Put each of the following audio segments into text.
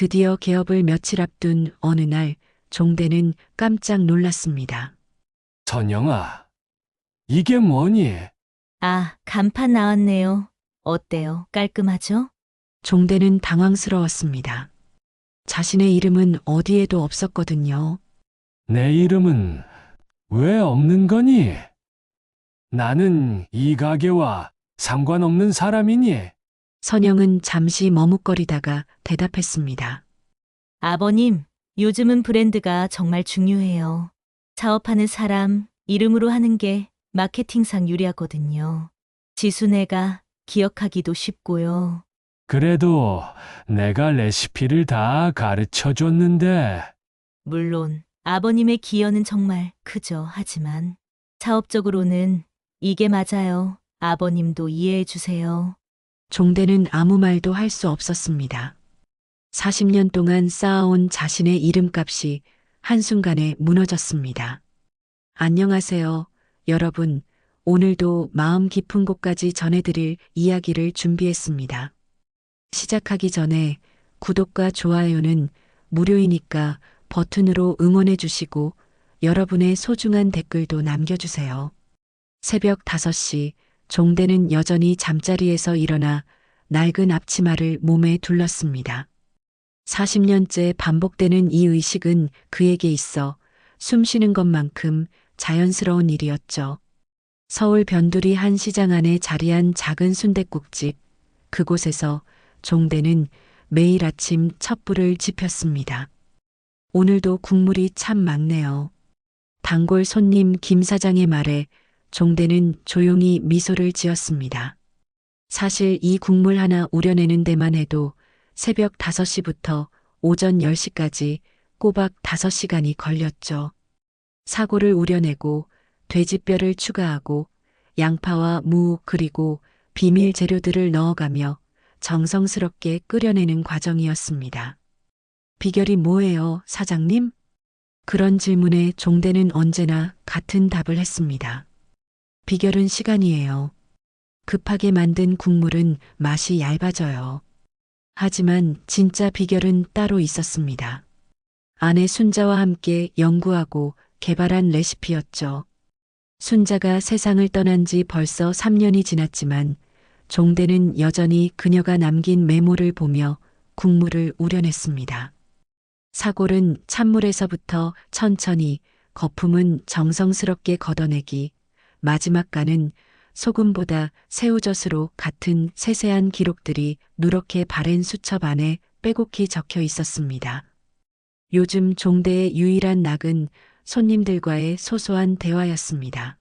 드디어 개업을 며칠 앞둔 어느 날 종대는 깜짝 놀랐습니다. 선영아, 이게 뭐니? 아, 간판 나왔네요. 어때요? 깔끔하죠? 종대는 당황스러웠습니다. 자신의 이름은 어디에도 없었거든요. 내 이름은 왜 없는 거니? 나는 이 가게와 상관없는 사람이니? 선영은 잠시 머뭇거리다가 대답했습니다. 아버님, 요즘은 브랜드가 정말 중요해요. 사업하는 사람 이름으로 하는 게 마케팅상 유리하거든요. 지수네가 기억하기도 쉽고요. 그래도 내가 레시피를 다 가르쳐 줬는데, 물론 아버님의 기여는 정말 크죠. 하지만 사업적으로는 이게 맞아요. 아버님도 이해해 주세요. 종대는 아무 말도 할 수 없었습니다. 40년 동안 쌓아온 자신의 이름값이 한순간에 무너졌습니다. 안녕하세요, 여러분. 오늘도 마음 깊은 곳까지 전해드릴 이야기를 준비했습니다. 시작하기 전에 구독과 좋아요는 무료이니까 버튼으로 응원해 주시고 여러분의 소중한 댓글도 남겨주세요. 새벽 5시 종대는 여전히 잠자리에서 일어나 낡은 앞치마를 몸에 둘렀습니다. 40년째 반복되는 이 의식은 그에게 있어 숨 쉬는 것만큼 자연스러운 일이었죠. 서울 변두리 한 시장 안에 자리한 작은 순댓국집, 그곳에서 종대는 매일 아침 첩불을 지폈습니다. 오늘도 국물이 참 많네요. 단골 손님 김 사장의 말에 종대는 조용히 미소를 지었습니다. 사실 이 국물 하나 우려내는 데만 해도 새벽 5시부터 오전 10시까지 꼬박 5시간이 걸렸죠. 사고를 우려내고 돼지뼈를 추가하고 양파와 무 그리고 비밀 재료들을 넣어가며 정성스럽게 끓여내는 과정이었습니다. 비결이 뭐예요, 사장님? 그런 질문에 종대는 언제나 같은 답을 했습니다. 비결은 시간이에요. 급하게 만든 국물은 맛이 얇아져요. 하지만 진짜 비결은 따로 있었습니다. 아내 순자와 함께 연구하고 개발한 레시피였죠. 순자가 세상을 떠난 지 벌써 3년이 지났지만 종대는 여전히 그녀가 남긴 메모를 보며 국물을 우려냈습니다. 사골은 찬물에서부터 천천히, 거품은 정성스럽게 걷어내기, 마지막 간은 소금보다 새우젓으로 같은 세세한 기록들이 누렇게 바랜 수첩 안에 빼곡히 적혀 있었습니다. 요즘 종대의 유일한 낙은 손님들과의 소소한 대화였습니다.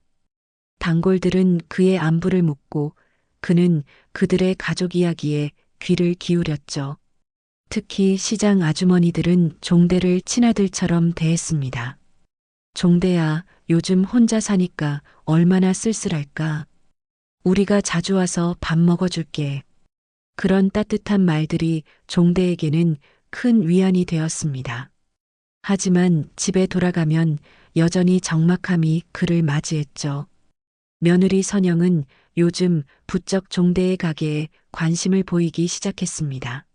단골들은 그의 안부를 묻고 그는 그들의 가족 이야기에 귀를 기울였죠. 특히 시장 아주머니들은 종대를 친아들처럼 대했습니다. 종대야, 요즘 혼자 사니까 얼마나 쓸쓸할까. 우리가 자주 와서 밥 먹어줄게. 그런 따뜻한 말들이 종대에게는 큰 위안이 되었습니다. 하지만 집에 돌아가면 여전히 적막함이 그를 맞이했죠. 며느리 선영은 요즘 부쩍 종대의 가게에 관심을 보이기 시작했습니다.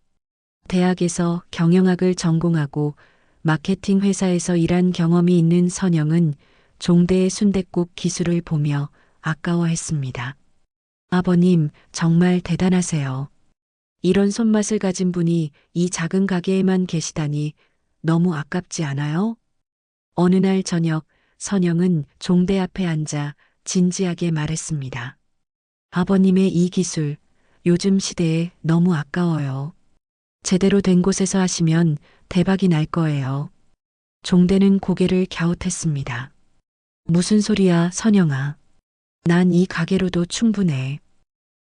대학에서 경영학을 전공하고 마케팅 회사에서 일한 경험이 있는 선영은 종대의 순댓국 기술을 보며 아까워했습니다. 아버님, 정말 대단하세요. 이런 손맛을 가진 분이 이 작은 가게에만 계시다니 너무 아깝지 않아요? 어느 날 저녁 선영은 종대 앞에 앉아 진지하게 말했습니다. 아버님의 이 기술, 요즘 시대에 너무 아까워요. 제대로 된 곳에서 하시면 대박이 날 거예요. 종대는 고개를 갸웃했습니다. 무슨 소리야, 선영아. 난 이 가게로도 충분해.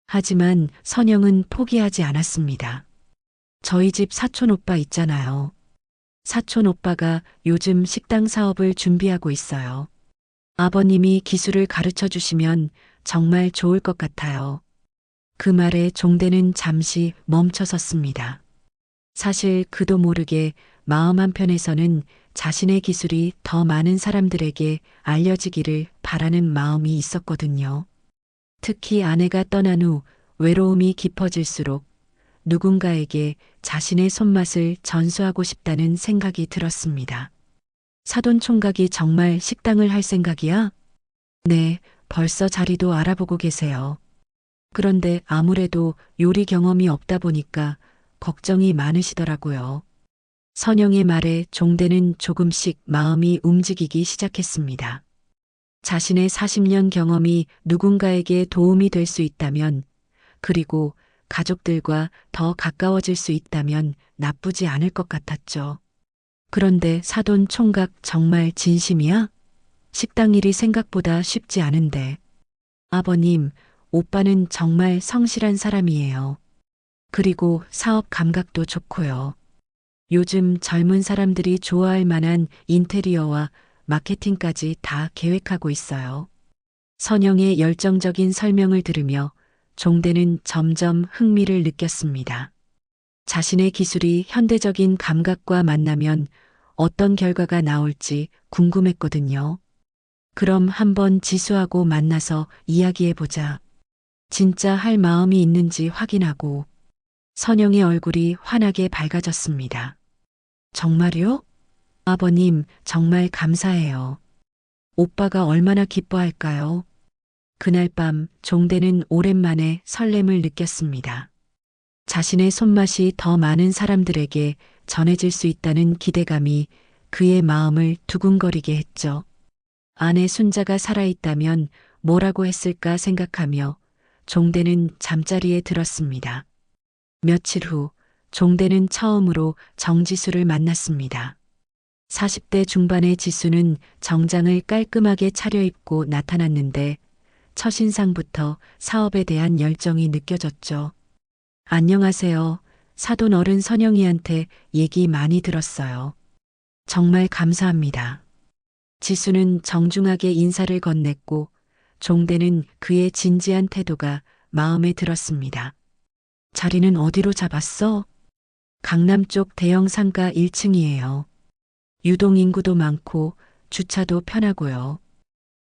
하지만 선영은 포기하지 않았습니다. 저희 집 사촌 오빠 있잖아요. 사촌 오빠가 요즘 식당 사업을 준비하고 있어요. 아버님이 기술을 가르쳐 주시면 정말 좋을 것 같아요. 그 말에 종대는 잠시 멈춰섰습니다. 사실 그도 모르게 마음 한편에서는 자신의 기술이 더 많은 사람들에게 알려지기를 바라는 마음이 있었거든요. 특히 아내가 떠난 후 외로움이 깊어질수록 누군가에게 자신의 손맛을 전수하고 싶다는 생각이 들었습니다. 사돈 총각이 정말 식당을 할 생각이야? 네, 벌써 자리도 알아보고 계세요. 그런데 아무래도 요리 경험이 없다 보니까 걱정이 많으시더라고요. 선영의 말에 종대는 조금씩 마음이 움직이기 시작했습니다. 자신의 40년 경험이 누군가에게 도움이 될 수 있다면, 그리고 가족들과 더 가까워질 수 있다면 나쁘지 않을 것 같았죠. 그런데 사돈 총각 정말 진심이야? 식당 일이 생각보다 쉽지 않은데. 아버님, 오빠는 정말 성실한 사람이에요. 그리고 사업 감각도 좋고요. 요즘 젊은 사람들이 좋아할 만한 인테리어와 마케팅까지 다 계획하고 있어요. 선영의 열정적인 설명을 들으며 종대는 점점 흥미를 느꼈습니다. 자신의 기술이 현대적인 감각과 만나면 어떤 결과가 나올지 궁금했거든요. 그럼 한번 지수하고 만나서 이야기해보자. 진짜 할 마음이 있는지 확인하고. 선영의 얼굴이 환하게 밝아졌습니다. 정말요? 아버님, 정말 감사해요. 오빠가 얼마나 기뻐할까요? 그날 밤 종대는 오랜만에 설렘을 느꼈습니다. 자신의 손맛이 더 많은 사람들에게 전해질 수 있다는 기대감이 그의 마음을 두근거리게 했죠. 아내 순자가 살아있다면 뭐라고 했을까 생각하며 종대는 잠자리에 들었습니다. 며칠 후 종대는 처음으로 정지수를 만났습니다. 40대 중반의 지수는 정장을 깔끔하게 차려입고 나타났는데 첫인상부터 사업에 대한 열정이 느껴졌죠. 안녕하세요. 사돈 어른 선영이한테 얘기 많이 들었어요. 정말 감사합니다. 지수는 정중하게 인사를 건넸고 종대는 그의 진지한 태도가 마음에 들었습니다. 자리는 어디로 잡았어? 강남 쪽 대형 상가 1층이에요. 유동 인구도 많고 주차도 편하고요.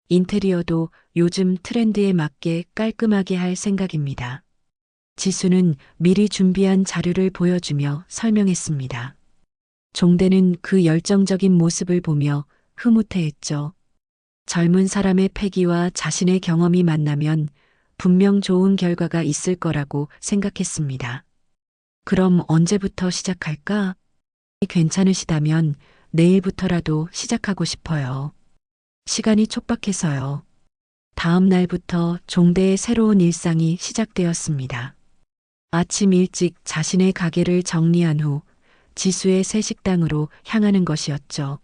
인테리어도 요즘 트렌드에 맞게 깔끔하게 할 생각입니다. 지수는 미리 준비한 자료를 보여주며 설명했습니다. 종대는 그 열정적인 모습을 보며 흐뭇해했죠. 젊은 사람의 패기와 자신의 경험이 만나면 분명 좋은 결과가 있을 거라고 생각했습니다. 그럼 언제부터 시작할까? 괜찮으시다면 내일부터라도 시작하고 싶어요. 시간이 촉박해서요. 다음 날부터 종대의 새로운 일상이 시작되었습니다. 아침 일찍 자신의 가게를 정리한 후 지수의 새 식당으로 향하는 것이었죠.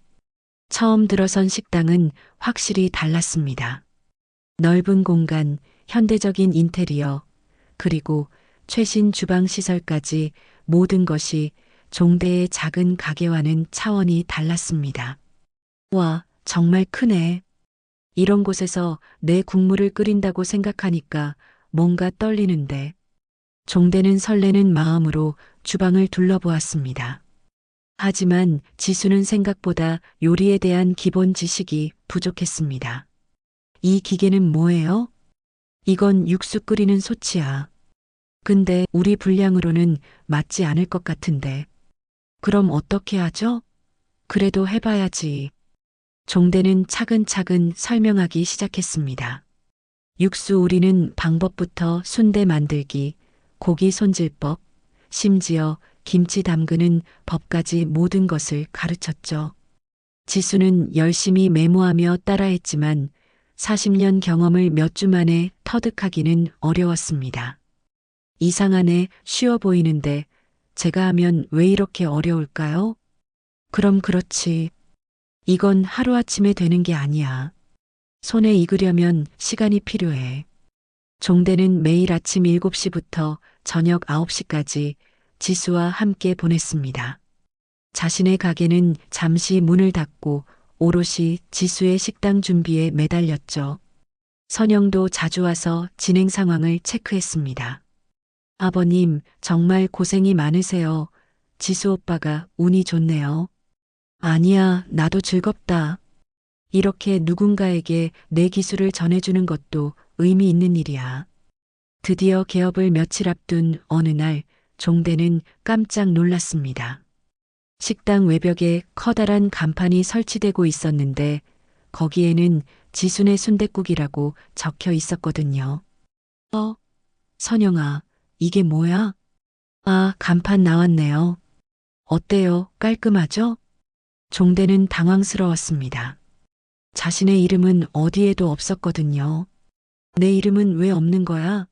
처음 들어선 식당은 확실히 달랐습니다. 넓은 공간, 현대적인 인테리어, 그리고 최신 주방 시설까지 모든 것이 종대의 작은 가게와는 차원이 달랐습니다. 와, 정말 크네. 이런 곳에서 내 국물을 끓인다고 생각하니까 뭔가 떨리는데. 종대는 설레는 마음으로 주방을 둘러보았습니다. 하지만 지수는 생각보다 요리에 대한 기본 지식이 부족했습니다. 이 기계는 뭐예요? 이건 육수 끓이는 소치야. 근데 우리 분량으로는 맞지 않을 것 같은데. 그럼 어떻게 하죠? 그래도 해봐야지. 종대는 차근차근 설명하기 시작했습니다. 육수 우리는 방법부터 순대 만들기, 고기 손질법, 심지어 김치 담그는 법까지 모든 것을 가르쳤죠. 지수는 열심히 메모하며 따라했지만 40년 경험을 몇 주 만에 터득하기는 어려웠습니다. 이상하네, 쉬워 보이는데 제가 하면 왜 이렇게 어려울까요? 그럼 그렇지. 이건 하루아침에 되는 게 아니야. 손에 익으려면 시간이 필요해. 종대는 매일 아침 7시부터 저녁 9시까지 지수와 함께 보냈습니다. 자신의 가게는 잠시 문을 닫고 오롯이 지수의 식당 준비에 매달렸죠. 선영도 자주 와서 진행 상황을 체크했습니다. 아버님, 정말 고생이 많으세요. 지수 오빠가 운이 좋네요. 아니야, 나도 즐겁다. 이렇게 누군가에게 내 기술을 전해주는 것도 의미 있는 일이야. 드디어 개업을 며칠 앞둔 어느 날 종대는 깜짝 놀랐습니다. 식당 외벽에 커다란 간판이 설치되고 있었는데 거기에는 지순의 순댓국이라고 적혀 있었거든요. 선영아, 이게 뭐야? 아, 간판 나왔네요. 어때요? 깔끔하죠? 종대는 당황스러웠습니다. 자신의 이름은 어디에도 없었거든요. 내 이름은 왜 없는 거야?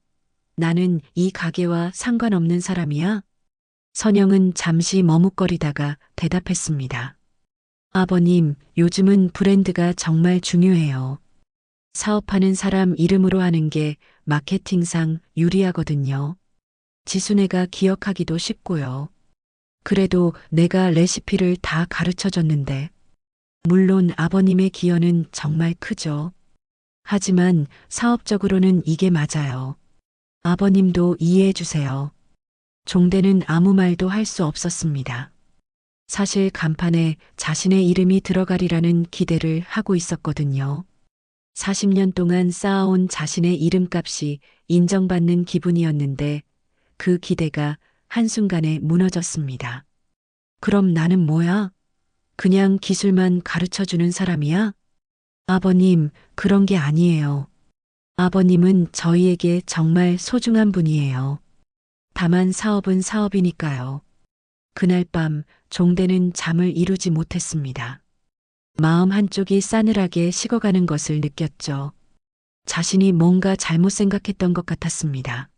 나는 이 가게와 상관없는 사람이야? 선영은 잠시 머뭇거리다가 대답했습니다. 아버님, 요즘은 브랜드가 정말 중요해요. 사업하는 사람 이름으로 하는 게 마케팅상 유리하거든요. 지순애가 기억하기도 쉽고요. 그래도 내가 레시피를 다 가르쳐 줬는데, 물론 아버님의 기여는 정말 크죠. 하지만 사업적으로는 이게 맞아요. 아버님도 이해해 주세요. 종대는 아무 말도 할 수 없었습니다. 사실 간판에 자신의 이름이 들어가리라는 기대를 하고 있었거든요. 40년 동안 쌓아온 자신의 이름값이 인정받는 기분이었는데 그 기대가 한순간에 무너졌습니다. 그럼 나는 뭐야? 그냥 기술만 가르쳐 주는 사람이야? 아버님, 그런 게 아니에요. 아버님은 저희에게 정말 소중한 분이에요. 다만 사업은 사업이니까요. 그날 밤 종대는 잠을 이루지 못했습니다. 마음 한쪽이 싸늘하게 식어가는 것을 느꼈죠. 자신이 뭔가 잘못 생각했던 것 같았습니다.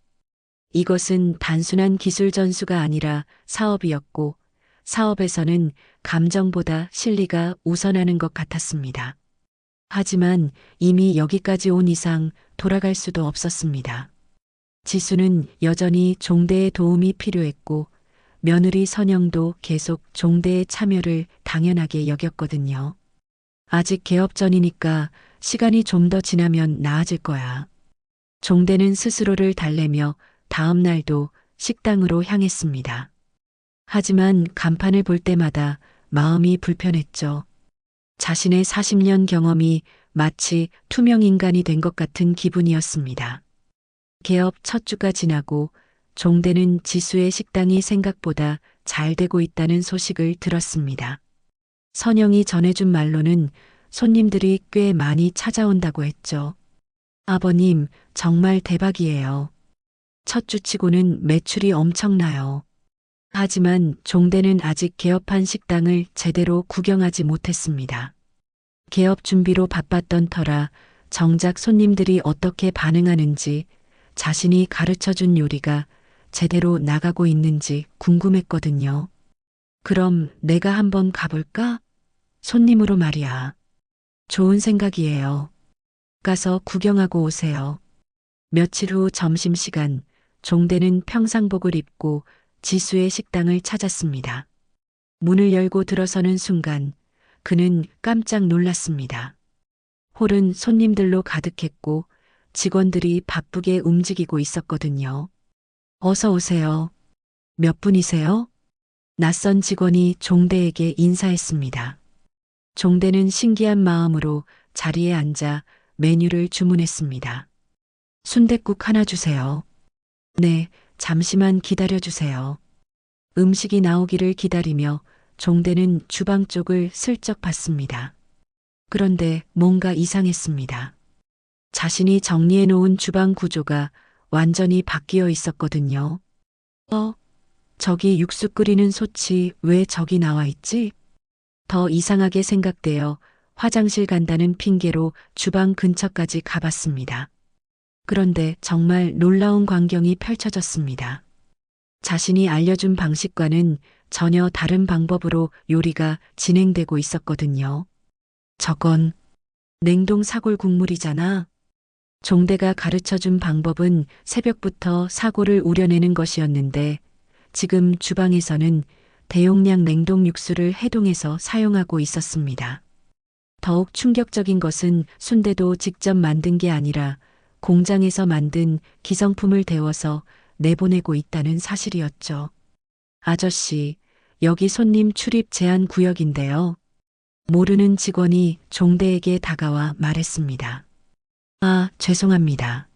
이것은 단순한 기술 전수가 아니라 사업이었고 사업에서는 감정보다 실리가 우선하는 것 같았습니다. 하지만 이미 여기까지 온 이상 돌아갈 수도 없었습니다. 지수는 여전히 종대의 도움이 필요했고 며느리 선영도 계속 종대의 참여를 당연하게 여겼거든요. 아직 개업 전이니까 시간이 좀 더 지나면 나아질 거야. 종대는 스스로를 달래며 다음 날도 식당으로 향했습니다. 하지만 간판을 볼 때마다 마음이 불편했죠. 자신의 40년 경험이 마치 투명 인간이 된 것 같은 기분이었습니다. 개업 첫 주가 지나고 종대는 지수의 식당이 생각보다 잘 되고 있다는 소식을 들었습니다. 선영이 전해준 말로는 손님들이 꽤 많이 찾아온다고 했죠. 아버님, 정말 대박이에요. 첫 주치고는 매출이 엄청나요. 하지만 종대는 아직 개업한 식당을 제대로 구경하지 못했습니다. 개업 준비로 바빴던 터라 정작 손님들이 어떻게 반응하는지 자신이 가르쳐준 요리가 제대로 나가고 있는지 궁금했거든요. 그럼 내가 한번 가볼까? 손님으로 말이야. 좋은 생각이에요. 가서 구경하고 오세요. 며칠 후 점심시간, 종대는 평상복을 입고 지수의 식당을 찾았습니다. 문을 열고 들어서는 순간 그는 깜짝 놀랐습니다. 홀은 손님들로 가득했고 직원들이 바쁘게 움직이고 있었거든요. 어서 오세요. 몇 분이세요? 낯선 직원이 종대에게 인사했습니다. 종대는 신기한 마음으로 자리에 앉아 메뉴를 주문했습니다. 순댓국 하나 주세요. 네, 잠시만 기다려 주세요. 음식이 나오기를 기다리며 종대는 주방 쪽을 슬쩍 봤습니다. 그런데 뭔가 이상했습니다. 자신이 정리해 놓은 주방 구조가 완전히 바뀌어 있었거든요. 저기 육수 끓이는 솥이 왜 저기 나와 있지? 더 이상하게 생각되어 화장실 간다는 핑계로 주방 근처까지 가봤습니다. 그런데 정말 놀라운 광경이 펼쳐졌습니다. 자신이 알려준 방식과는 전혀 다른 방법으로 요리가 진행되고 있었거든요. 저건 냉동 사골 국물이잖아. 종대가 가르쳐준 방법은 새벽부터 사골을 우려내는 것이었는데 지금 주방에서는 대용량 냉동 육수를 해동해서 사용하고 있었습니다. 더욱 충격적인 것은 순대도 직접 만든 게 아니라 공장에서 만든 기성품을 데워서 내보내고 있다는 사실이었죠. 아저씨, 여기 손님 출입 제한 구역인데요. 모르는 직원이 종대에게 다가와 말했습니다. 아, 죄송합니다.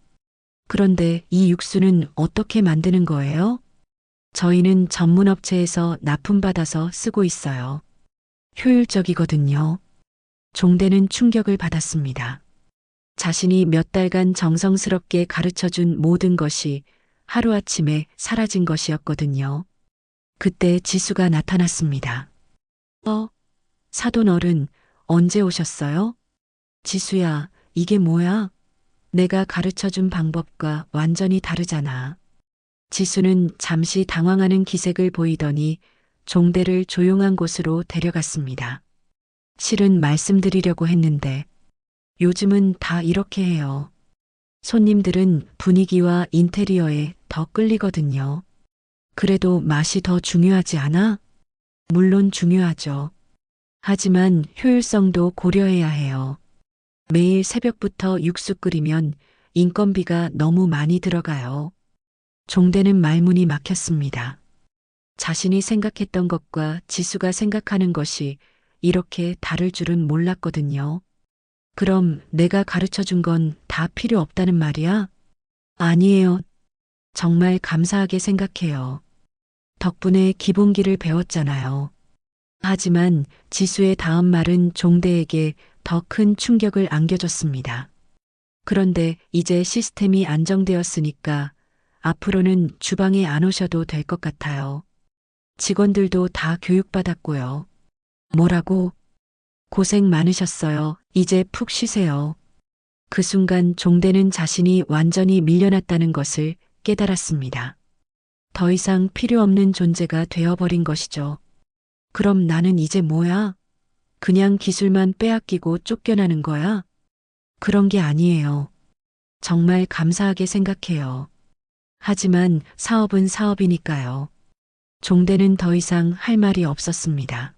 그런데 이 육수는 어떻게 만드는 거예요? 저희는 전문 업체에서 납품받아서 쓰고 있어요. 효율적이거든요. 종대는 충격을 받았습니다. 자신이 몇 달간 정성스럽게 가르쳐준 모든 것이 하루아침에 사라진 것이었거든요. 그때 지수가 나타났습니다. 사돈 어른, 언제 오셨어요? 지수야, 이게 뭐야? 내가 가르쳐준 방법과 완전히 다르잖아. 지수는 잠시 당황하는 기색을 보이더니 종대를 조용한 곳으로 데려갔습니다. 실은 말씀드리려고 했는데 요즘은 다 이렇게 해요. 손님들은 분위기와 인테리어에 더 끌리거든요. 그래도 맛이 더 중요하지 않아? 물론 중요하죠. 하지만 효율성도 고려해야 해요. 매일 새벽부터 육수 끓이면 인건비가 너무 많이 들어가요. 종대는 말문이 막혔습니다. 자신이 생각했던 것과 지수가 생각하는 것이 이렇게 다를 줄은 몰랐거든요. 그럼 내가 가르쳐 준 건 다 필요 없다는 말이야? 아니에요. 정말 감사하게 생각해요. 덕분에 기본기를 배웠잖아요. 하지만 지수의 다음 말은 종대에게 더 큰 충격을 안겨줬습니다. 그런데 이제 시스템이 안정되었으니까 앞으로는 주방에 안 오셔도 될 것 같아요. 직원들도 다 교육받았고요. 뭐라고? 고생 많으셨어요. 이제 푹 쉬세요. 그 순간 종대는 자신이 완전히 밀려났다는 것을 깨달았습니다. 더 이상 필요 없는 존재가 되어버린 것이죠. 그럼 나는 이제 뭐야? 그냥 기술만 빼앗기고 쫓겨나는 거야? 그런 게 아니에요. 정말 감사하게 생각해요. 하지만 사업은 사업이니까요. 종대는 더 이상 할 말이 없었습니다.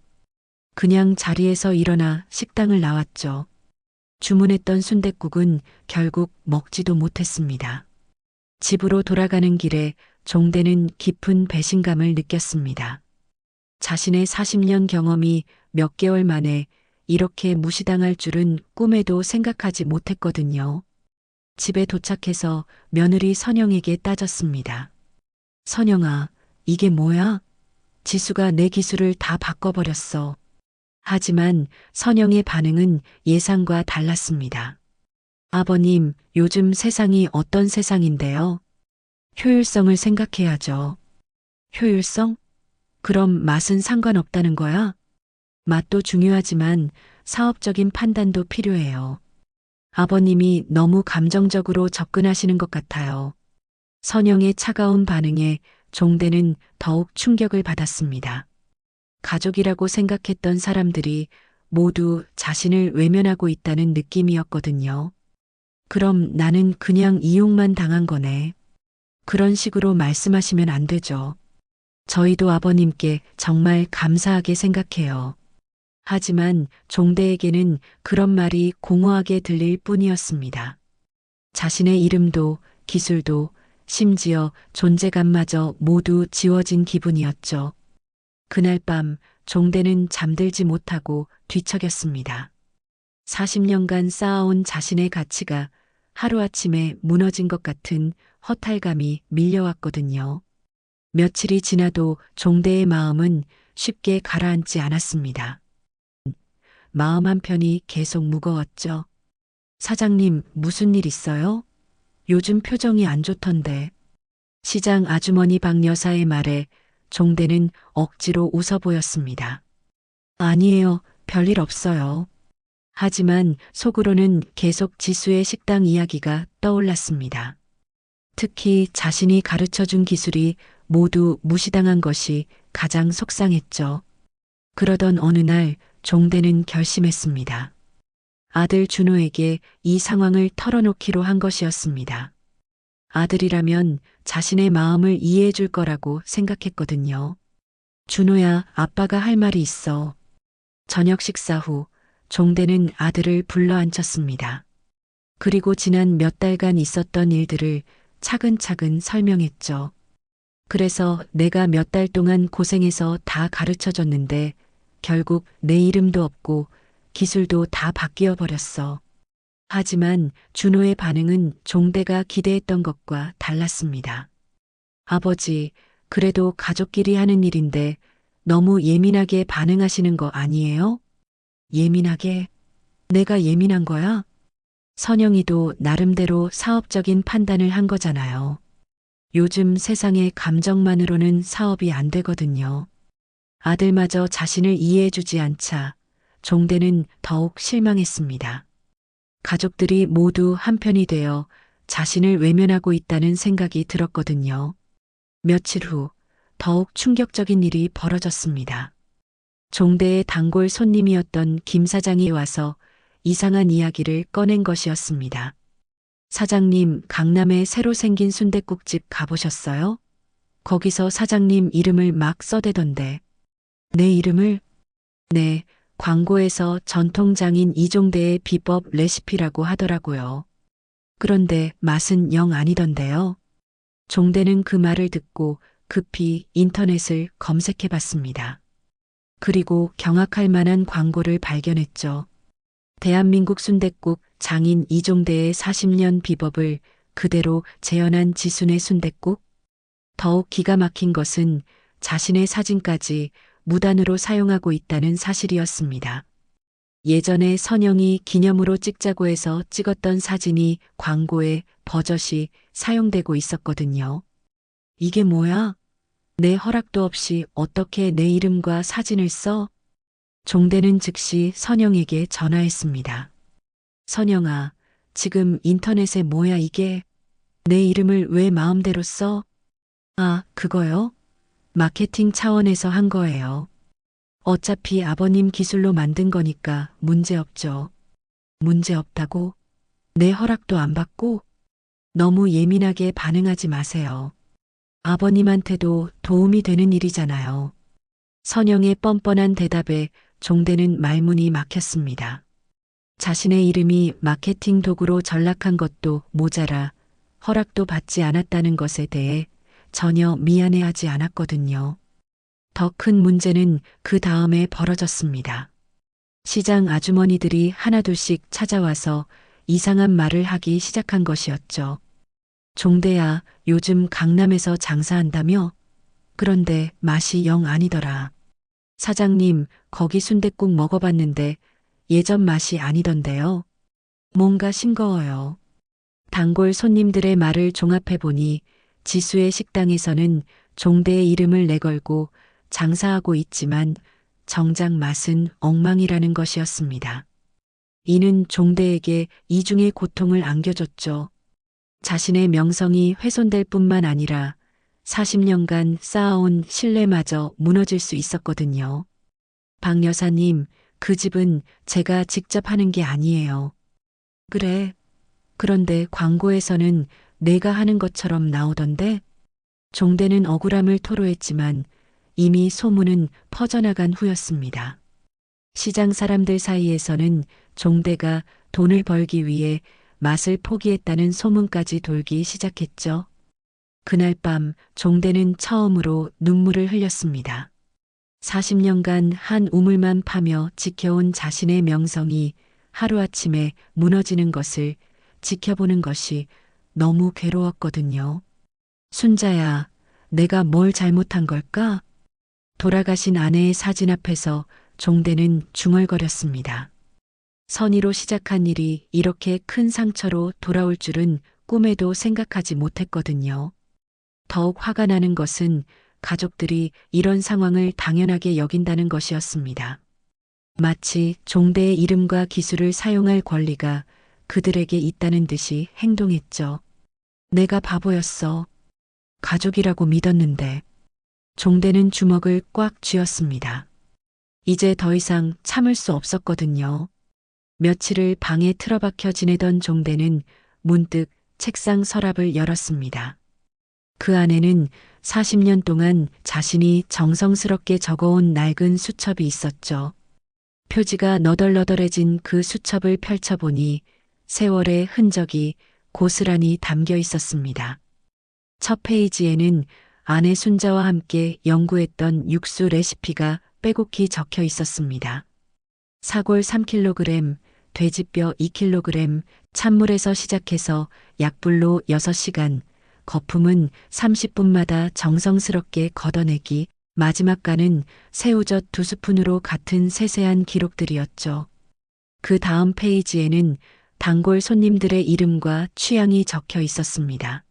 그냥 자리에서 일어나 식당을 나왔죠. 주문했던 순댓국은 결국 먹지도 못했습니다. 집으로 돌아가는 길에 종대는 깊은 배신감을 느꼈습니다. 자신의 40년 경험이 몇 개월 만에 이렇게 무시당할 줄은 꿈에도 생각하지 못했거든요. 집에 도착해서 며느리 선영에게 따졌습니다. 선영아, 이게 뭐야? 지수가 내 기술을 다 바꿔버렸어. 하지만 선영의 반응은 예상과 달랐습니다. 아버님, 요즘 세상이 어떤 세상인데요? 효율성을 생각해야죠. 효율성? 그럼 맛은 상관없다는 거야? 맛도 중요하지만 사업적인 판단도 필요해요. 아버님이 너무 감정적으로 접근하시는 것 같아요. 선영의 차가운 반응에 종대는 더욱 충격을 받았습니다. 가족이라고 생각했던 사람들이 모두 자신을 외면하고 있다는 느낌이었거든요. 그럼 나는 그냥 이용만 당한 거네. 그런 식으로 말씀하시면 안 되죠. 저희도 아버님께 정말 감사하게 생각해요. 하지만 종대에게는 그런 말이 공허하게 들릴 뿐이었습니다. 자신의 이름도 기술도 심지어 존재감마저 모두 지워진 기분이었죠. 그날 밤 종대는 잠들지 못하고 뒤척였습니다. 40년간 쌓아온 자신의 가치가 하루아침에 무너진 것 같은 허탈감이 밀려왔거든요. 며칠이 지나도 종대의 마음은 쉽게 가라앉지 않았습니다. 마음 한편이 계속 무거웠죠. 사장님, 무슨 일 있어요? 요즘 표정이 안 좋던데. 시장 아주머니 박 여사의 말에 종대는 억지로 웃어 보였습니다. 아니에요, 별일 없어요. 하지만 속으로는 계속 지수의 식당 이야기가 떠올랐습니다. 특히 자신이 가르쳐준 기술이 모두 무시당한 것이 가장 속상했죠. 그러던 어느 날 종대는 결심했습니다. 아들 준호에게 이 상황을 털어놓기로 한 것이었습니다. 아들이라면 자신의 마음을 이해해 줄 거라고 생각했거든요. 준호야, 아빠가 할 말이 있어. 저녁 식사 후 종대는 아들을 불러 앉혔습니다. 그리고 지난 몇 달간 있었던 일들을 차근차근 설명했죠. 그래서 내가 몇 달 동안 고생해서 다 가르쳐 줬는데 결국 내 이름도 없고 기술도 다 바뀌어 버렸어. 하지만 준호의 반응은 종대가 기대했던 것과 달랐습니다. 아버지, 그래도 가족끼리 하는 일인데 너무 예민하게 반응하시는 거 아니에요? 예민하게? 내가 예민한 거야? 선영이도 나름대로 사업적인 판단을 한 거잖아요. 요즘 세상에 감정만으로는 사업이 안 되거든요. 아들마저 자신을 이해해주지 않자 종대는 더욱 실망했습니다. 가족들이 모두 한편이 되어 자신을 외면하고 있다는 생각이 들었거든요. 며칠 후 더욱 충격적인 일이 벌어졌습니다. 종대의 단골 손님이었던 김 사장이 와서 이상한 이야기를 꺼낸 것이었습니다. 사장님, 강남에 새로 생긴 순댓국집 가보셨어요? 거기서 사장님 이름을 막 써대던데. 내 이름을? 네, 광고에서 전통장인 이종대의 비법 레시피라고 하더라고요. 그런데 맛은 영 아니던데요. 종대는 그 말을 듣고 급히 인터넷을 검색해 봤습니다. 그리고 경악할 만한 광고를 발견했죠. 대한민국 순댓국 장인 이종대의 40년 비법을 그대로 재현한 지순의 순댓국? 더욱 기가 막힌 것은 자신의 사진까지 무단으로 사용하고 있다는 사실이었습니다. 예전에 선영이 기념으로 찍자고 해서 찍었던 사진이 광고에 버젓이 사용되고 있었거든요. 이게 뭐야? 내 허락도 없이 어떻게 내 이름과 사진을 써? 종대는 즉시 선영에게 전화했습니다. 선영아, 지금 인터넷에 뭐야 이게? 내 이름을 왜 마음대로 써? 아, 그거요? 마케팅 차원에서 한 거예요. 어차피 아버님 기술로 만든 거니까 문제 없죠. 문제 없다고? 내 허락도 안 받고? 너무 예민하게 반응하지 마세요. 아버님한테도 도움이 되는 일이잖아요. 선영의 뻔뻔한 대답에 종대는 말문이 막혔습니다. 자신의 이름이 마케팅 도구로 전락한 것도 모자라 허락도 받지 않았다는 것에 대해 전혀 미안해하지 않았거든요. 더 큰 문제는 그 다음에 벌어졌습니다. 시장 아주머니들이 하나둘씩 찾아와서 이상한 말을 하기 시작한 것이었죠. 종대야, 요즘 강남에서 장사한다며? 그런데 맛이 영 아니더라. 사장님, 거기 순댓국 먹어봤는데 예전 맛이 아니던데요. 뭔가 싱거워요. 단골 손님들의 말을 종합해보니 지수의 식당에서는 종대의 이름을 내걸고 장사하고 있지만 정작 맛은 엉망이라는 것이었습니다. 이는 종대에게 이중의 고통을 안겨줬죠. 자신의 명성이 훼손될 뿐만 아니라 40년간 쌓아온 신뢰마저 무너질 수 있었거든요. 박 여사님, 그 집은 제가 직접 하는 게 아니에요. 그래. 그런데 광고에서는 내가 하는 것처럼 나오던데? 종대는 억울함을 토로했지만 이미 소문은 퍼져나간 후였습니다. 시장 사람들 사이에서는 종대가 돈을 벌기 위해 맛을 포기했다는 소문까지 돌기 시작했죠. 그날 밤 종대는 처음으로 눈물을 흘렸습니다. 40년간 한 우물만 파며 지켜온 자신의 명성이 하루아침에 무너지는 것을 지켜보는 것이 너무 괴로웠거든요. 순자야, 내가 뭘 잘못한 걸까? 돌아가신 아내의 사진 앞에서 종대는 중얼거렸습니다. 선의로 시작한 일이 이렇게 큰 상처로 돌아올 줄은 꿈에도 생각하지 못했거든요. 더욱 화가 나는 것은 가족들이 이런 상황을 당연하게 여긴다는 것이었습니다. 마치 종대의 이름과 기술을 사용할 권리가 그들에게 있다는 듯이 행동했죠. 내가 바보였어. 가족이라고 믿었는데. 종대는 주먹을 꽉 쥐었습니다. 이제 더 이상 참을 수 없었거든요. 며칠을 방에 틀어박혀 지내던 종대는 문득 책상 서랍을 열었습니다. 그 안에는 40년 동안 자신이 정성스럽게 적어온 낡은 수첩이 있었죠. 표지가 너덜너덜해진 그 수첩을 펼쳐보니 세월의 흔적이 고스란히 담겨 있었습니다. 첫 페이지에는 아내 순자와 함께 연구했던 육수 레시피가 빼곡히 적혀 있었습니다. 사골 3kg, 돼지뼈 2kg, 찬물에서 시작해서 약불로 6시간, 거품은 30분마다 정성스럽게 걷어내기, 마지막 간은 새우젓 2스푼으로 같은 세세한 기록들이었죠. 그 다음 페이지에는 단골 손님들의 이름과 취향이 적혀 있었습니다.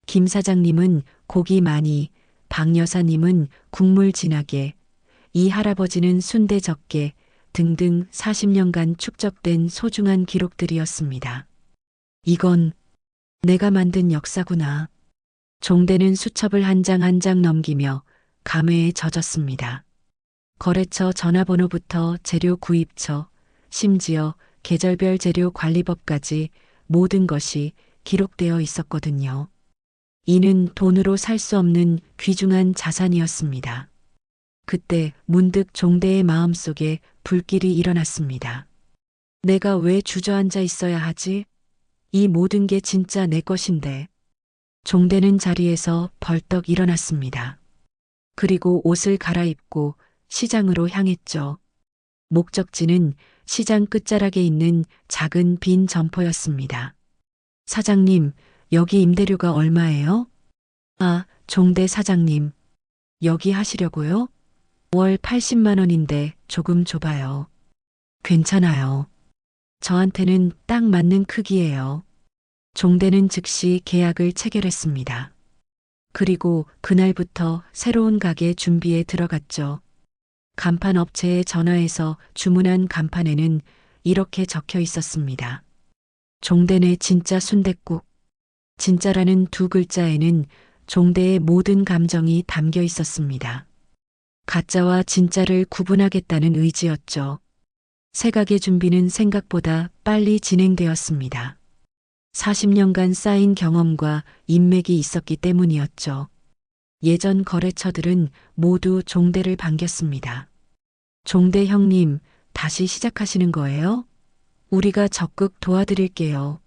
김 사장님은 고기 많이, 박 여사님은 국물 진하게, 이 할아버지는 순대 적게 등등 40년간 축적된 소중한 기록들이었습니다. 이건 내가 만든 역사구나. 종대는 수첩을 한 장 한 장 넘기며 감회에 젖었습니다. 거래처 전화번호부터 재료 구입처, 심지어 계절별 재료 관리법까지 모든 것이 기록되어 있었거든요. 이는 돈으로 살 수 없는 귀중한 자산이었습니다. 그때 문득 종대의 마음속에 불길이 일어났습니다. 내가 왜 주저앉아 있어야 하지? 이 모든 게 진짜 내 것인데. 종대는 자리에서 벌떡 일어났습니다. 그리고 옷을 갈아입고 시장으로 향했죠. 목적지는 시장 끝자락에 있는 작은 빈 점포였습니다. 사장님, 여기 임대료가 얼마예요? 아, 종대 사장님. 여기 하시려고요? 월 80만 원인데 조금 좁아요. 괜찮아요. 저한테는 딱 맞는 크기예요. 종대는 즉시 계약을 체결했습니다. 그리고 그날부터 새로운 가게 준비에 들어갔죠. 간판 업체에 전화해서 주문한 간판에는 이렇게 적혀 있었습니다. 종대네 진짜 순댓국. 진짜라는 2글자에는 종대의 모든 감정이 담겨 있었습니다. 가짜와 진짜를 구분하겠다는 의지였죠. 새 가게 준비는 생각보다 빨리 진행되었습니다. 40년간 쌓인 경험과 인맥이 있었기 때문이었죠. 예전 거래처들은 모두 종대를 반겼습니다. 종대 형님, 다시 시작하시는 거예요? 우리가 적극 도와드릴게요.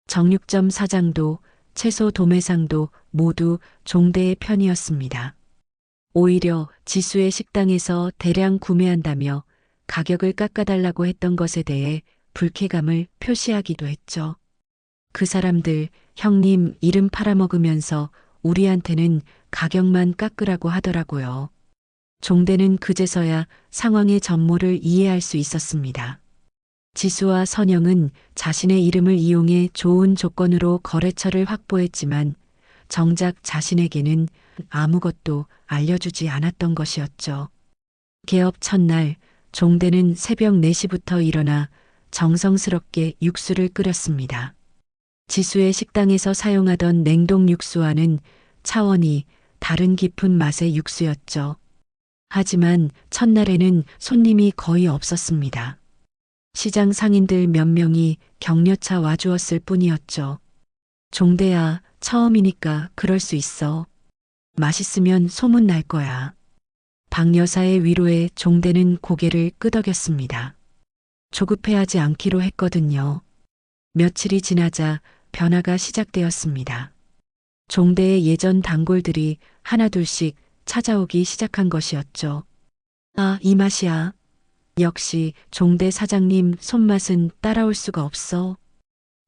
정육점 사장도 채소 도매상도 모두 종대의 편이었습니다. 오히려 지수의 식당에서 대량 구매한다며 가격을 깎아달라고 했던 것에 대해 불쾌감을 표시하기도 했죠. 그 사람들 형님 이름 팔아먹으면서 우리한테는 가격만 깎으라고 하더라고요. 종대는 그제서야 상황의 전모를 이해할 수 있었습니다. 지수와 선영은 자신의 이름을 이용해 좋은 조건으로 거래처를 확보했지만 정작 자신에게는 아무것도 알려주지 않았던 것이었죠. 개업 첫날 종대는 새벽 4시부터 일어나 정성스럽게 육수를 끓였습니다. 지수의 식당에서 사용하던 냉동 육수와는 차원이 다른 깊은 맛의 육수였죠. 하지만 첫날에는 손님이 거의 없었습니다. 시장 상인들 몇 명이 격려차 와주었을 뿐이었죠. 종대야, 처음이니까 그럴 수 있어. 맛있으면 소문 날 거야. 박 여사의 위로에 종대는 고개를 끄덕였습니다. 조급해하지 않기로 했거든요. 며칠이 지나자 변화가 시작되었습니다. 종대의 예전 단골들이 하나둘씩 찾아오기 시작한 것이었죠. 아, 이 맛이야. 역시 종대 사장님 손맛은 따라올 수가 없어.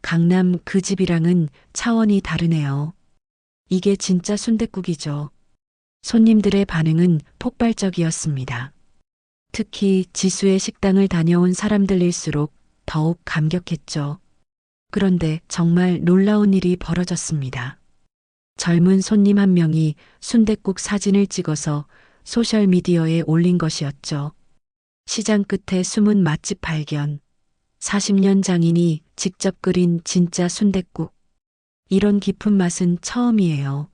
강남 그 집이랑은 차원이 다르네요. 이게 진짜 순댓국이죠. 손님들의 반응은 폭발적이었습니다. 특히 지수의 식당을 다녀온 사람들일수록 더욱 감격했죠. 그런데 정말 놀라운 일이 벌어졌습니다. 젊은 손님 한 명이 순댓국 사진을 찍어서 소셜미디어에 올린 것이었죠. 시장 끝에 숨은 맛집 발견. 40년 장인이 직접 끓인 진짜 순댓국. 이런 깊은 맛은 처음이에요.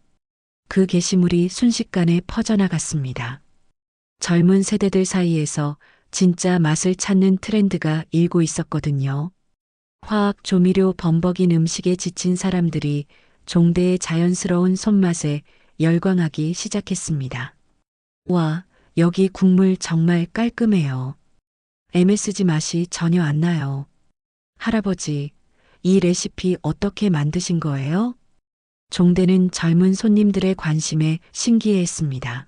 그 게시물이 순식간에 퍼져나갔습니다. 젊은 세대들 사이에서 진짜 맛을 찾는 트렌드가 일고 있었거든요. 화학 조미료 범벅인 음식에 지친 사람들이 종대의 자연스러운 손맛에 열광하기 시작했습니다. 와, 여기 국물 정말 깔끔해요. MSG 맛이 전혀 안 나요. 할아버지, 이 레시피 어떻게 만드신 거예요? 종대는 젊은 손님들의 관심에 신기해했습니다.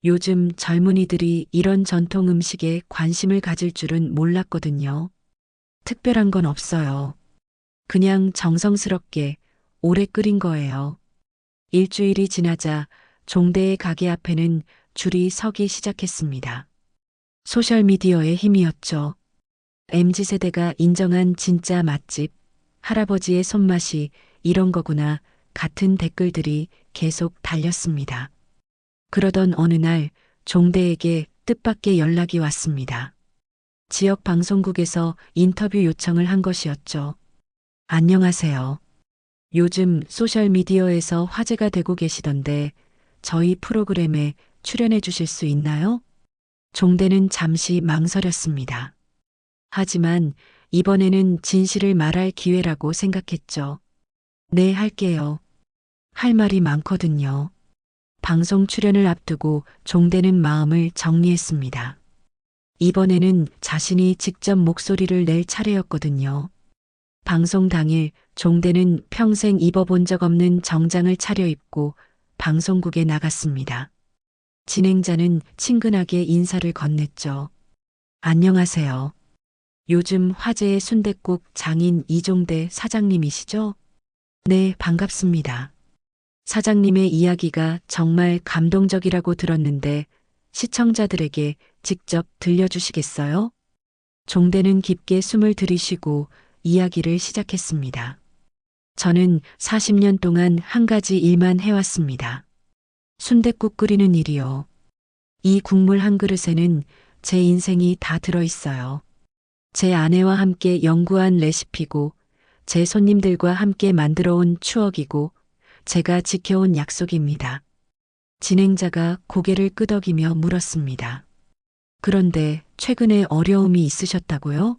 요즘 젊은이들이 이런 전통 음식에 관심을 가질 줄은 몰랐거든요. 특별한 건 없어요. 그냥 정성스럽게 오래 끓인 거예요. 일주일이 지나자 종대의 가게 앞에는 줄이 서기 시작했습니다. 소셜미디어의 힘이었죠. MZ세대가 인정한 진짜 맛집, 할아버지의 손맛이 이런 거구나 같은 댓글들이 계속 달렸습니다. 그러던 어느 날 종대에게 뜻밖의 연락이 왔습니다. 지역 방송국에서 인터뷰 요청을 한 것이었죠. 안녕하세요. 요즘 소셜미디어에서 화제가 되고 계시던데 저희 프로그램에 출연해 주실 수 있나요? 종대는 잠시 망설였습니다. 하지만 이번에는 진실을 말할 기회라고 생각했죠. 네, 할게요. 할 말이 많거든요. 방송 출연을 앞두고 종대는 마음을 정리했습니다. 이번에는 자신이 직접 목소리를 낼 차례였거든요. 방송 당일 종대는 평생 입어본 적 없는 정장을 차려입고 방송국에 나갔습니다. 진행자는 친근하게 인사를 건넸죠. 안녕하세요. 요즘 화제의 순댓국 장인 이종대 사장님이시죠? 네, 반갑습니다. 사장님의 이야기가 정말 감동적이라고 들었는데 시청자들에게 직접 들려주시겠어요? 종대는 깊게 숨을 들이쉬고 이야기를 시작했습니다. 저는 40년 동안 한 가지 일만 해왔습니다. 순댓국 끓이는 일이요. 이 국물 한 그릇에는 제 인생이 다 들어있어요. 제 아내와 함께 연구한 레시피고, 제 손님들과 함께 만들어온 추억이고, 제가 지켜온 약속입니다. 진행자가 고개를 끄덕이며 물었습니다. 그런데 최근에 어려움이 있으셨다고요?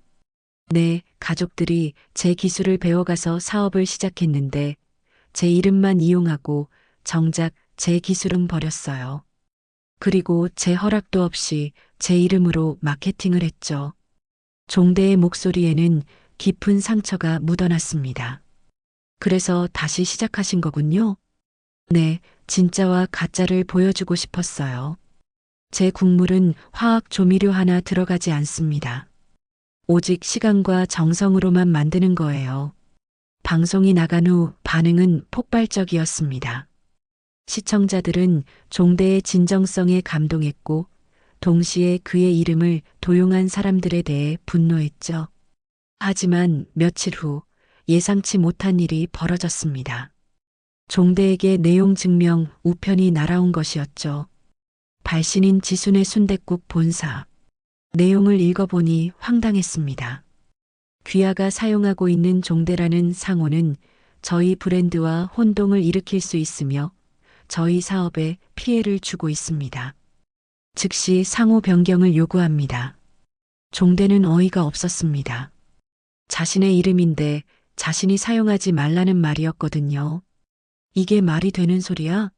네, 가족들이 제 기술을 배워가서 사업을 시작했는데, 제 이름만 이용하고 정작 제 기술은 버렸어요. 그리고 제 허락도 없이 제 이름으로 마케팅을 했죠. 종대의 목소리에는 깊은 상처가 묻어났습니다. 그래서 다시 시작하신 거군요? 네, 진짜와 가짜를 보여주고 싶었어요. 제 국물은 화학 조미료 하나 들어가지 않습니다. 오직 시간과 정성으로만 만드는 거예요. 방송이 나간 후 반응은 폭발적이었습니다. 시청자들은 종대의 진정성에 감동했고, 동시에 그의 이름을 도용한 사람들에 대해 분노했죠. 하지만 며칠 후 예상치 못한 일이 벌어졌습니다. 종대에게 내용 증명 우편이 날아온 것이었죠. 발신인 지순의 순댓국 본사. 내용을 읽어보니 황당했습니다. 귀하가 사용하고 있는 종대라는 상호는 저희 브랜드와 혼동을 일으킬 수 있으며 저희 사업에 피해를 주고 있습니다. 즉시 상호 변경을 요구합니다. 종대는 어이가 없었습니다. 자신의 이름인데 자신이 사용하지 말라는 말이었거든요. 이게 말이 되는 소리야?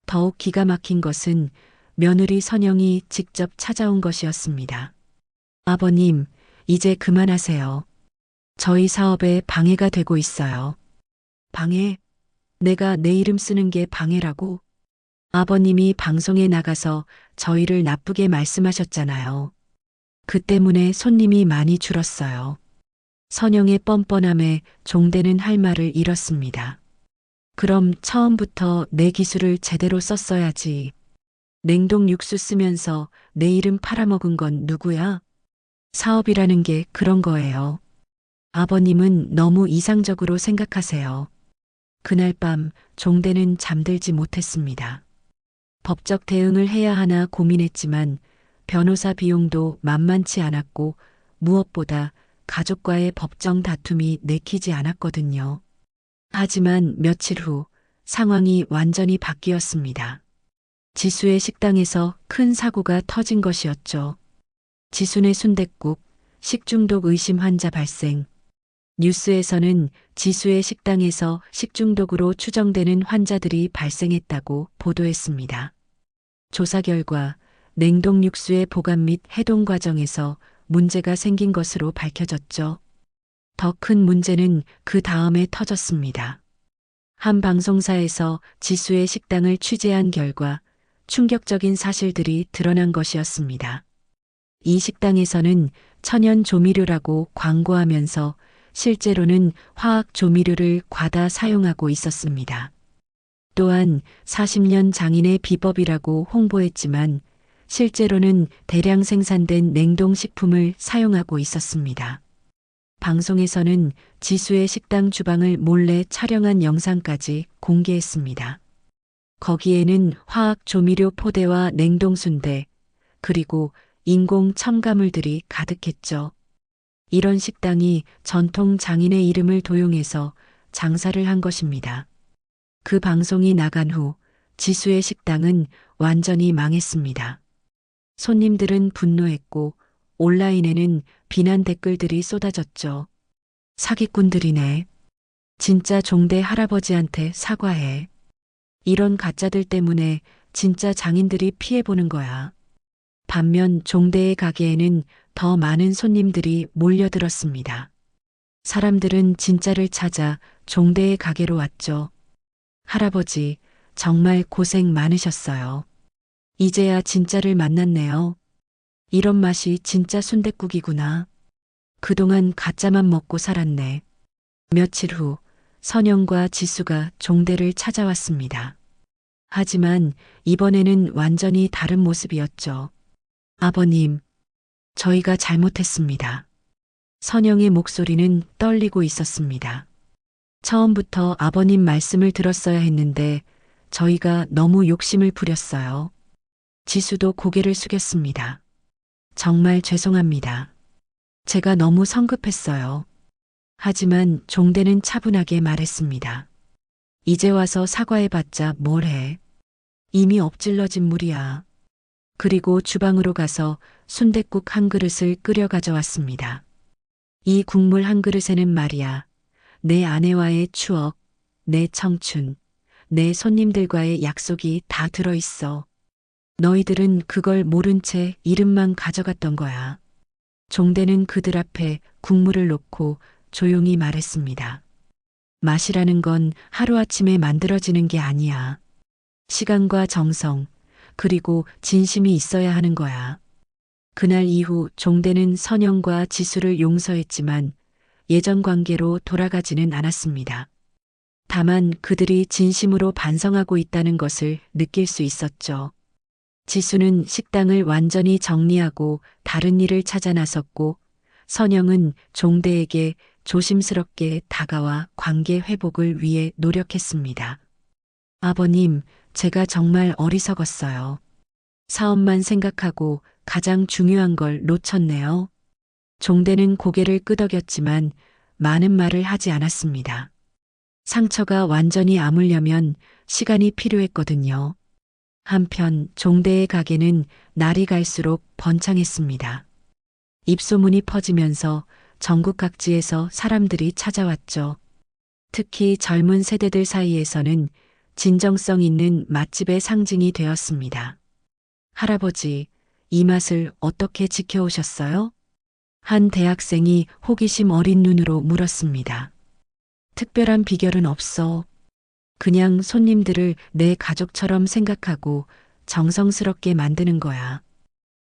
더욱 기가 막힌 것은 며느리 선영이 직접 찾아온 것이었습니다. 아버님, 이제 그만하세요. 저희 사업에 방해가 되고 있어요. 방해? 내가 내 이름 쓰는 게 방해라고? 아버님이 방송에 나가서 저희를 나쁘게 말씀하셨잖아요. 그 때문에 손님이 많이 줄었어요. 선영의 뻔뻔함에 종대는 할 말을 잃었습니다. 그럼 처음부터 내 기술을 제대로 썼어야지. 냉동 육수 쓰면서 내 이름 팔아먹은 건 누구야? 사업이라는 게 그런 거예요. 아버님은 너무 이상적으로 생각하세요. 그날 밤 종대는 잠들지 못했습니다. 법적 대응을 해야 하나 고민했지만 변호사 비용도 만만치 않았고 무엇보다 가족과의 법정 다툼이 내키지 않았거든요. 하지만 며칠 후 상황이 완전히 바뀌었습니다. 지수의 식당에서 큰 사고가 터진 것이었죠. 지순의 순댓국, 식중독 의심 환자 발생. 뉴스에서는 지수의 식당에서 식중독으로 추정되는 환자들이 발생했다고 보도했습니다. 조사 결과 냉동 육수의 보관 및 해동 과정에서 문제가 생긴 것으로 밝혀졌죠. 더 큰 문제는 그 다음에 터졌습니다. 한 방송사에서 지수의 식당을 취재한 결과 충격적인 사실들이 드러난 것이었습니다. 이 식당에서는 천연 조미료라고 광고하면서 실제로는 화학 조미료를 과다 사용하고 있었습니다. 또한 40년 장인의 비법이라고 홍보했지만 실제로는 대량 생산된 냉동식품을 사용하고 있었습니다. 방송에서는 지수의 식당 주방을 몰래 촬영한 영상까지 공개했습니다. 거기에는 화학 조미료 포대와 냉동순대, 그리고 인공 첨가물들이 가득했죠. 이런 식당이 전통 장인의 이름을 도용해서 장사를 한 것입니다. 그 방송이 나간 후 지수의 식당은 완전히 망했습니다. 손님들은 분노했고 온라인에는 비난 댓글들이 쏟아졌죠. 사기꾼들이네. 진짜 종대 할아버지한테 사과해. 이런 가짜들 때문에 진짜 장인들이 피해보는 거야. 반면 종대의 가게에는 더 많은 손님들이 몰려들었습니다. 사람들은 진짜를 찾아 종대의 가게로 왔죠. 할아버지, 정말 고생 많으셨어요. 이제야 진짜를 만났네요. 이런 맛이 진짜 순댓국이구나. 그동안 가짜만 먹고 살았네. 며칠 후 선영과 지수가 종대를 찾아왔습니다. 하지만 이번에는 완전히 다른 모습이었죠. 아버님, 저희가 잘못했습니다. 선영의 목소리는 떨리고 있었습니다. 처음부터 아버님 말씀을 들었어야 했는데 저희가 너무 욕심을 부렸어요. 지수도 고개를 숙였습니다. 정말 죄송합니다. 제가 너무 성급했어요. 하지만 종대는 차분하게 말했습니다. 이제 와서 사과해봤자 뭘 해. 이미 엎질러진 물이야. 그리고 주방으로 가서 순댓국 한 그릇을 끓여 가져왔습니다. 이 국물 한 그릇에는 말이야. 내 아내와의 추억, 내 청춘, 내 손님들과의 약속이 다 들어있어. 너희들은 그걸 모른 채 이름만 가져갔던 거야. 종대는 그들 앞에 국물을 놓고 조용히 말했습니다. 맛이라는 건 하루아침에 만들어지는 게 아니야. 시간과 정성, 그리고 진심이 있어야 하는 거야. 그날 이후 종대는 선영과 지수를 용서했지만 예전 관계로 돌아가지는 않았습니다. 다만 그들이 진심으로 반성하고 있다는 것을 느낄 수 있었죠. 지수는 식당을 완전히 정리하고 다른 일을 찾아 나섰고 선영은 종대에게 조심스럽게 다가와 관계 회복을 위해 노력했습니다. 아버님, 제가 정말 어리석었어요. 사업만 생각하고 가장 중요한 걸 놓쳤네요. 종대는 고개를 끄덕였지만 많은 말을 하지 않았습니다. 상처가 완전히 아물려면 시간이 필요했거든요. 한편 종대의 가게는 날이 갈수록 번창했습니다. 입소문이 퍼지면서 전국 각지에서 사람들이 찾아왔죠. 특히 젊은 세대들 사이에서는 진정성 있는 맛집의 상징이 되었습니다. 할아버지, 이 맛을 어떻게 지켜오셨어요? 한 대학생이 호기심 어린 눈으로 물었습니다. 특별한 비결은 없어. 그냥 손님들을 내 가족처럼 생각하고 정성스럽게 만드는 거야.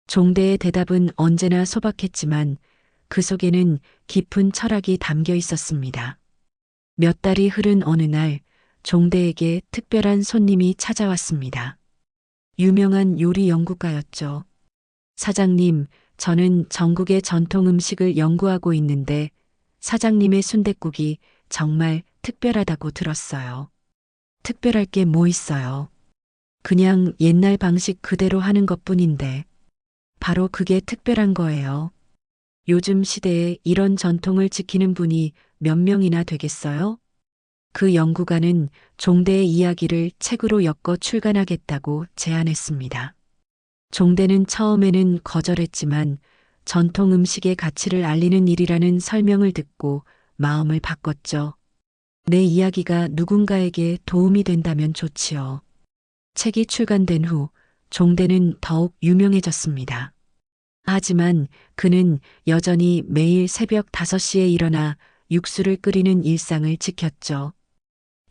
종대의 대답은 언제나 소박했지만 그 속에는 깊은 철학이 담겨 있었습니다. 몇 달이 흐른 어느 날 종대에게 특별한 손님이 찾아왔습니다. 유명한 요리 연구가였죠. 사장님, 저는 전국의 전통 음식을 연구하고 있는데 사장님의 순댓국이 정말 특별하다고 들었어요. 특별할 게 뭐 있어요? 그냥 옛날 방식 그대로 하는 것뿐인데 바로 그게 특별한 거예요. 요즘 시대에 이런 전통을 지키는 분이 몇 명이나 되겠어요? 그 연구가는 종대의 이야기를 책으로 엮어 출간하겠다고 제안했습니다. 종대는 처음에는 거절했지만 전통 음식의 가치를 알리는 일이라는 설명을 듣고 마음을 바꿨죠. 내 이야기가 누군가에게 도움이 된다면 좋지요. 책이 출간된 후 종대는 더욱 유명해졌습니다. 하지만 그는 여전히 매일 새벽 5시에 일어나 육수를 끓이는 일상을 지켰죠.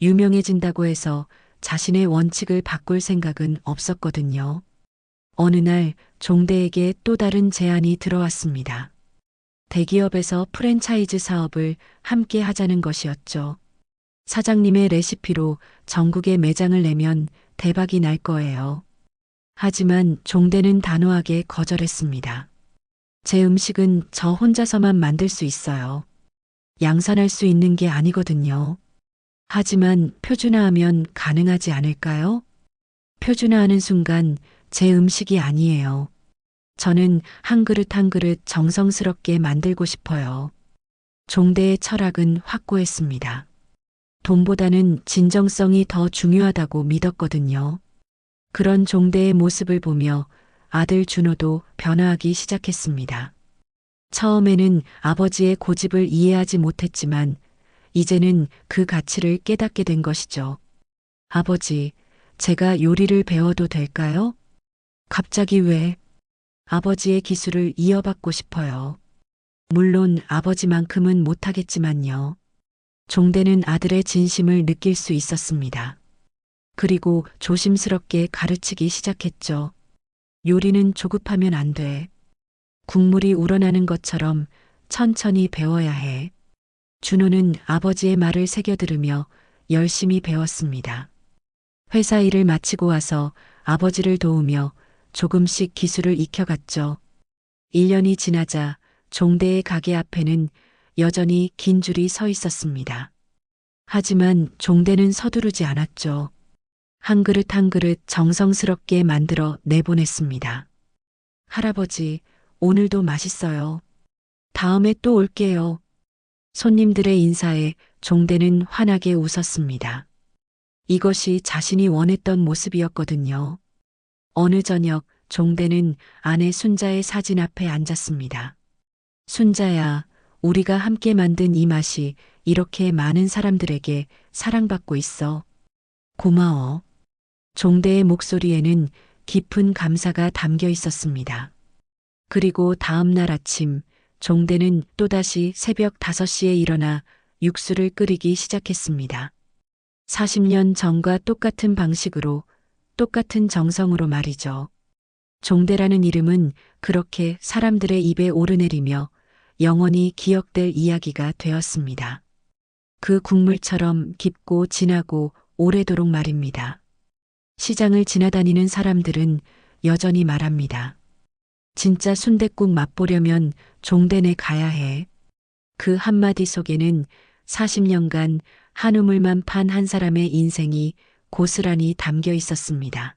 유명해진다고 해서 자신의 원칙을 바꿀 생각은 없었거든요. 어느 날 종대에게 또 다른 제안이 들어왔습니다. 대기업에서 프랜차이즈 사업을 함께 하자는 것이었죠. 사장님의 레시피로 전국에 매장을 내면 대박이 날 거예요. 하지만 종대는 단호하게 거절했습니다. 제 음식은 저 혼자서만 만들 수 있어요. 양산할 수 있는 게 아니거든요. 하지만 표준화하면 가능하지 않을까요? 표준화하는 순간 제 음식이 아니에요. 저는 한 그릇 한 그릇 정성스럽게 만들고 싶어요. 종대의 철학은 확고했습니다. 돈보다는 진정성이 더 중요하다고 믿었거든요. 그런 종대의 모습을 보며 아들 준호도 변화하기 시작했습니다. 처음에는 아버지의 고집을 이해하지 못했지만 이제는 그 가치를 깨닫게 된 것이죠. 아버지, 제가 요리를 배워도 될까요? 갑자기 왜? 아버지의 기술을 이어받고 싶어요. 물론 아버지만큼은 못하겠지만요. 종대는 아들의 진심을 느낄 수 있었습니다. 그리고 조심스럽게 가르치기 시작했죠. 요리는 조급하면 안 돼. 국물이 우러나는 것처럼 천천히 배워야 해. 준호는 아버지의 말을 새겨들으며 열심히 배웠습니다. 회사 일을 마치고 와서 아버지를 도우며 조금씩 기술을 익혀갔죠. 1년이 지나자 종대의 가게 앞에는 여전히 긴 줄이 서 있었습니다. 하지만 종대는 서두르지 않았죠. 한 그릇 한 그릇 정성스럽게 만들어 내보냈습니다. 할아버지, 오늘도 맛있어요. 다음에 또 올게요. 손님들의 인사에 종대는 환하게 웃었습니다. 이것이 자신이 원했던 모습이었거든요. 어느 저녁 종대는 아내 순자의 사진 앞에 앉았습니다. 순자야, 우리가 함께 만든 이 맛이 이렇게 많은 사람들에게 사랑받고 있어. 고마워. 종대의 목소리에는 깊은 감사가 담겨 있었습니다. 그리고 다음 날 아침, 종대는 또다시 새벽 5시에 일어나 육수를 끓이기 시작했습니다. 40년 전과 똑같은 방식으로, 똑같은 정성으로 말이죠. 종대라는 이름은 그렇게 사람들의 입에 오르내리며 영원히 기억될 이야기가 되었습니다. 그 국물처럼 깊고 진하고 오래도록 말입니다. 시장을 지나다니는 사람들은 여전히 말합니다. 진짜 순댓국 맛보려면 종대네 가야 해. 그 한마디 속에는 40년간 한우물만 판 한 사람의 인생이 고스란히 담겨 있었습니다.